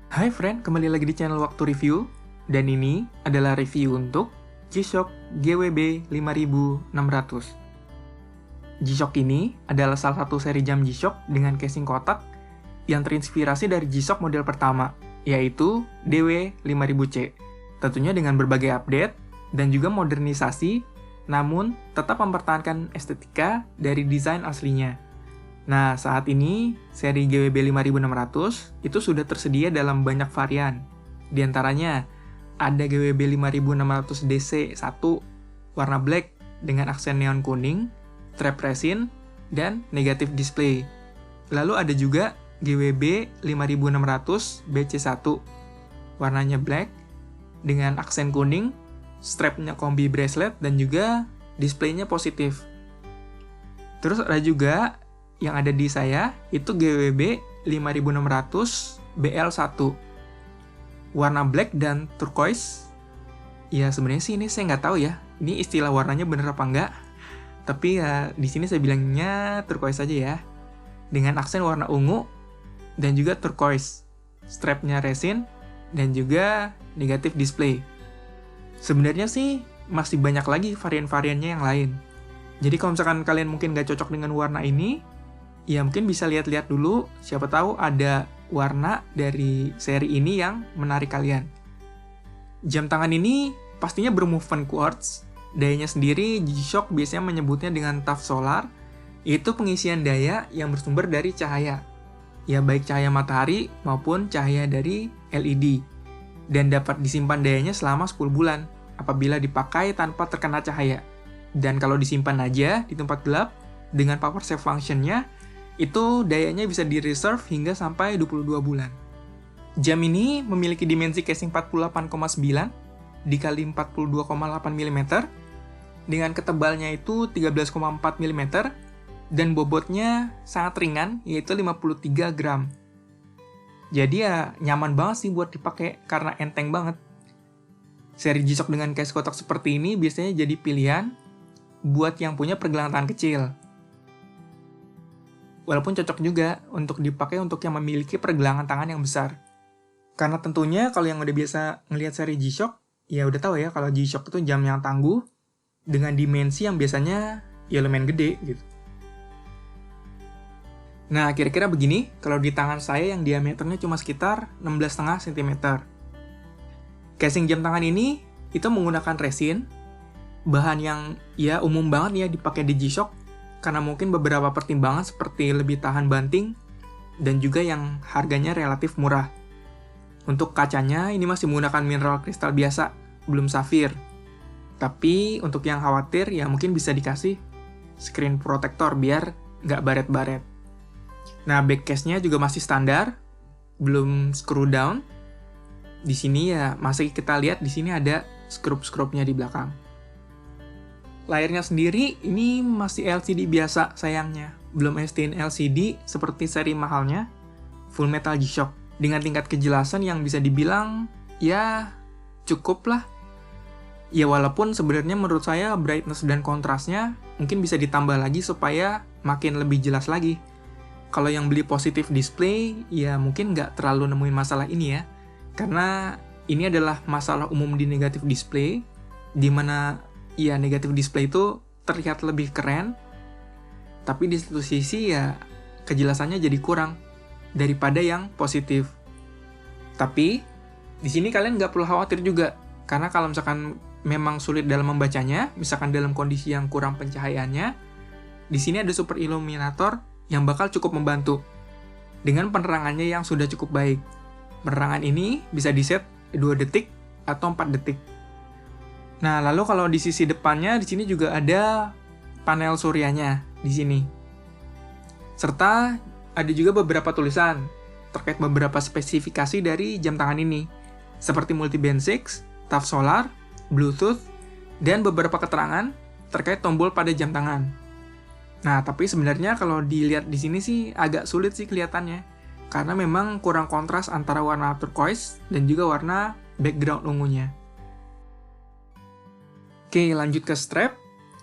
Hai friend, kembali lagi di channel Waktu Review. Dan ini adalah review untuk G-Shock GWB 5600. G-Shock ini adalah salah satu seri jam G-Shock dengan casing kotak yang terinspirasi dari G-Shock model pertama, yaitu DW5000C. Tentunya dengan berbagai update dan juga modernisasi, namun tetap mempertahankan estetika dari desain aslinya. Nah, saat ini, seri GWB 5600 itu sudah tersedia dalam banyak varian. Di antaranya, ada GWB 5600 DC1 warna black dengan aksen neon kuning, strap resin, dan negatif display. Lalu ada juga GWB 5600 BC1 warnanya black dengan aksen kuning, strapnya kombi bracelet, dan juga displaynya positif. Terus ada juga yang ada di saya, itu GWB 5600 BL1 warna black dan turquoise. Ya sebenarnya sih ini saya nggak tahu ya, ini istilah warnanya bener apa enggak. Tapi ya di sini saya bilangnya turquoise aja ya, dengan aksen warna ungu dan juga turquoise, strapnya resin dan juga negatif display. Sebenarnya sih masih banyak lagi varian-variannya yang lain. Jadi kalau misalkan kalian mungkin nggak cocok dengan warna ini, ya mungkin bisa lihat-lihat dulu, siapa tahu ada warna dari seri ini yang menarik kalian. Jam tangan ini pastinya bermovement quartz. Dayanya sendiri G-Shock biasanya menyebutnya dengan TAF solar, yaitu pengisian daya yang bersumber dari cahaya. Ya baik cahaya matahari maupun cahaya dari LED. Dan dapat disimpan dayanya selama 10 bulan apabila dipakai tanpa terkena cahaya. Dan kalau disimpan aja di tempat gelap dengan power save function-nya, itu dayanya bisa di-reserve hingga sampai 22 bulan. Jam ini memiliki dimensi casing 48,9 dikali 42,8 mm dengan ketebalnya itu 13,4 mm dan bobotnya sangat ringan yaitu 53 gram. Jadi ya nyaman banget sih buat dipakai karena enteng banget. Seri G-Shock dengan case kotak seperti ini biasanya jadi pilihan buat yang punya pergelangan tangan kecil. Walaupun cocok juga untuk dipakai untuk yang memiliki pergelangan tangan yang besar. Karena tentunya kalau yang udah biasa ngelihat seri G-Shock, ya udah tahu ya kalau G-Shock itu jam yang tangguh dengan dimensi yang biasanya ya lumayan gede gitu. Nah, kira-kira begini kalau di tangan saya yang diameternya cuma sekitar 16,5 cm. Casing jam tangan ini itu menggunakan resin, bahan yang ya umum banget ya dipakai di G-Shock, karena mungkin beberapa pertimbangan seperti lebih tahan banting dan juga yang harganya relatif murah. Untuk kacanya ini masih menggunakan mineral kristal biasa, belum safir. Tapi untuk yang khawatir ya mungkin bisa dikasih screen protector biar nggak baret-baret. Nah, back case-nya juga masih standar, belum screw down. Di sini ya masih kita lihat di sini ada skrup-skrupnya di belakang. Layarnya sendiri ini masih LCD biasa sayangnya, belum STN LCD seperti seri mahalnya Full Metal G-Shock dengan tingkat kejelasan yang bisa dibilang ya cukup lah. Ya walaupun sebenarnya menurut saya brightness dan kontrasnya mungkin bisa ditambah lagi supaya makin lebih jelas lagi. Kalau yang beli positif display ya mungkin nggak terlalu nemuin masalah ini ya, karena ini adalah masalah umum di negatif display, dimana ya negatif display itu terlihat lebih keren, tapi di satu sisi ya kejelasannya jadi kurang daripada yang positif. Tapi di sini kalian nggak perlu khawatir juga, karena kalau misalkan memang sulit dalam membacanya, misalkan dalam kondisi yang kurang pencahayaannya, di sini ada super illuminator yang bakal cukup membantu dengan penerangannya yang sudah cukup baik. Penerangan ini bisa di-set 2 detik atau 4 detik. Nah, lalu kalau di sisi depannya, di sini juga ada panel suryanya di sini. Serta ada juga beberapa tulisan terkait beberapa spesifikasi dari jam tangan ini, seperti multi-band 6, TAF solar, Bluetooth, dan beberapa keterangan terkait tombol pada jam tangan. Nah, tapi sebenarnya kalau dilihat di sini sih agak sulit sih kelihatannya, karena memang kurang kontras antara warna turquoise dan juga warna background ungunya. Oke, lanjut ke strap.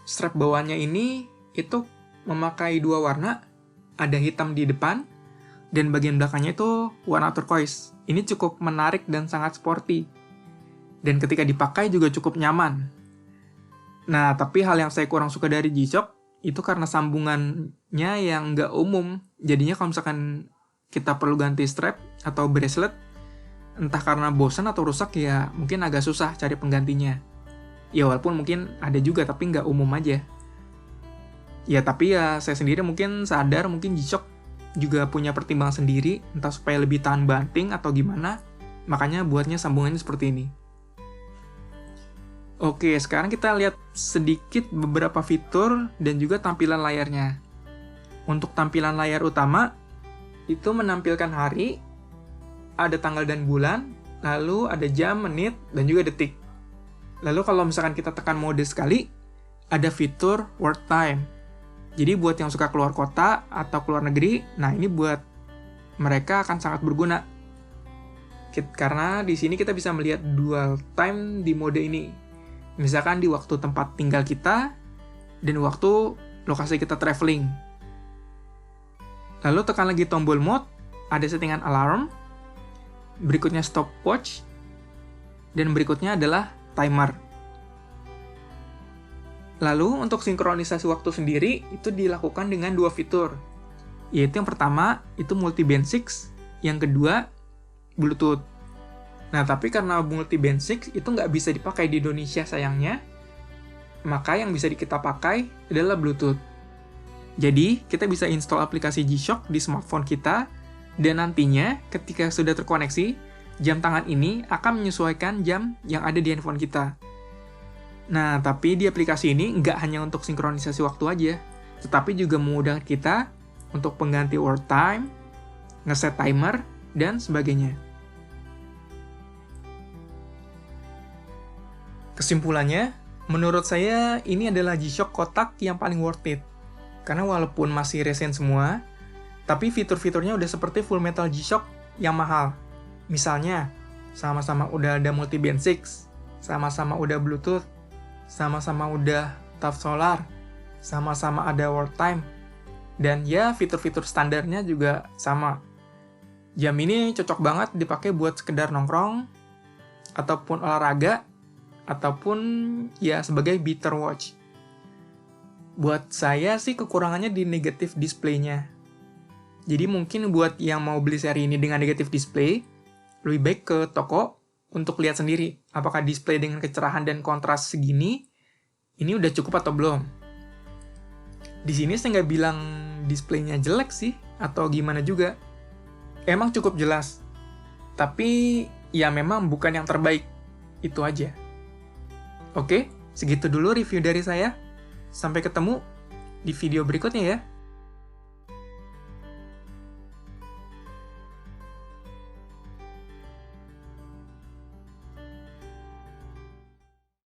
Strap bawahnya ini itu memakai 2 warna, ada hitam di depan dan bagian belakangnya itu warna turquoise. Ini cukup menarik dan sangat sporty. Dan ketika dipakai juga cukup nyaman. Nah, tapi hal yang saya kurang suka dari G-Shock itu karena sambungannya yang nggak umum. Jadinya kalau misalkan kita perlu ganti strap atau bracelet, entah karena bosan atau rusak ya mungkin agak susah cari penggantinya. Ya walaupun mungkin ada juga tapi nggak umum aja. Ya tapi ya saya sendiri mungkin sadar mungkin G-Shock juga punya pertimbangan sendiri, entah supaya lebih tahan banting atau gimana, makanya buatnya sambungannya seperti ini. Oke, sekarang kita lihat sedikit beberapa fitur dan juga tampilan layarnya. Untuk tampilan layar utama, itu menampilkan hari, ada tanggal dan bulan, lalu ada jam, menit, dan juga detik. Lalu kalau misalkan kita tekan mode sekali, ada fitur world time. Jadi buat yang suka keluar kota atau keluar negeri, nah ini buat mereka akan sangat berguna. Karena di sini kita bisa melihat dual time di mode ini. Misalkan di waktu tempat tinggal kita dan waktu lokasi kita traveling. Lalu tekan lagi tombol mode, ada settingan alarm, berikutnya stopwatch, dan berikutnya adalah timer. Lalu untuk sinkronisasi waktu sendiri itu dilakukan dengan dua fitur, yaitu yang pertama itu multi-band 6, yang kedua Bluetooth. Nah, tapi karena multi-band 6 itu nggak bisa dipakai di Indonesia sayangnya, maka yang bisa kita pakai adalah Bluetooth. Jadi, kita bisa install aplikasi G-Shock di smartphone kita, dan nantinya ketika sudah terkoneksi, jam tangan ini akan menyesuaikan jam yang ada di handphone kita. Nah, tapi di aplikasi ini nggak hanya untuk sinkronisasi waktu aja, tetapi juga memudahkan kita untuk pengganti world time, ngeset timer, dan sebagainya. Kesimpulannya, menurut saya ini adalah G-Shock kotak yang paling worth it. Karena walaupun masih recent semua, tapi fitur-fiturnya udah seperti full metal G-Shock yang mahal. Misalnya, sama-sama udah ada multi-band 6, sama-sama udah Bluetooth, sama-sama udah TAF solar, sama-sama ada world time, dan ya fitur-fitur standarnya juga sama. Jam ini cocok banget dipakai buat sekedar nongkrong, ataupun olahraga, ataupun ya sebagai beater watch. Buat saya sih kekurangannya di negatif display-nya. Jadi mungkin buat yang mau beli seri ini dengan negatif display, lebih baik ke toko untuk lihat sendiri apakah display dengan kecerahan dan kontras segini ini udah cukup atau belum. Di sini saya nggak bilang displaynya jelek sih atau gimana juga. Emang cukup jelas. Tapi ya memang bukan yang terbaik. Itu aja. Oke, segitu dulu review dari saya. Sampai ketemu di video berikutnya ya.